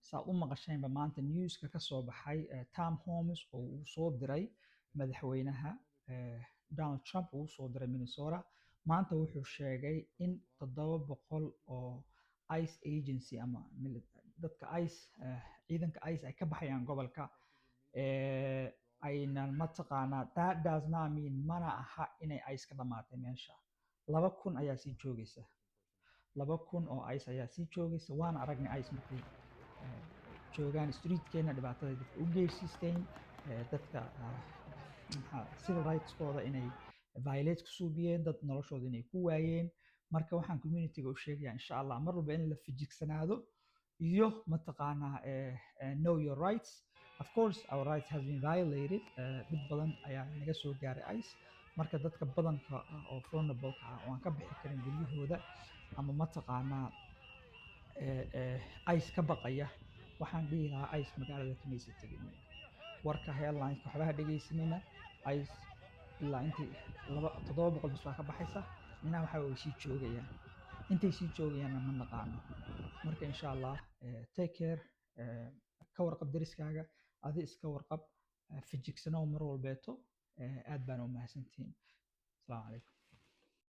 saa u maqasheenba maanta newska ka soo baxay Tom Holmes oo uu soo diray madaxweynaha Donald Trump uu soo diray Minnesota maanta wuxuu sheegay in 700 oo ICE agency ama dadka ICE ciidanka ICE ay ka baxayaan gobolka ayna mataqaanaa that does not mean mana aha inay ICE ka dhamaatay meesha 2,000 ayaa sii joogaysa 2,000 oo ICE ayaa sii joogaysa waan aragnay ICE markay joogaan streetkeena dhibaatada dadka u geysteen dadka civil rights-kooda inay violate ku suubiyeen dad noloshooda inay ku waayeen marka waxaan community-ga u sheegayaa insha Allah mar walba in la fijigsanaado iyo mataqaanaa know your rights. Of course our rights has been violated dad badan ayaa naga soo gaaray ICE marka dadka badanka oo vulnerable ah oo aan ka bixi karin guryahooda ama mataqaanaa ICE ka baqaya waxaan dhihi lahaa ICE magaalada kamaysa tegin warka headlines waxba dhageysanina ICE ilaa intii 700 bis ka baxaysa inaa waxa uu sii joogayaan intay sii joogayaan ma naqaano marka insha Allah take care ka warqab dariskaaga adi iska warqab fijigsano mar walbeeto aad baan u mahadsantiin. Assalaamu calaykum.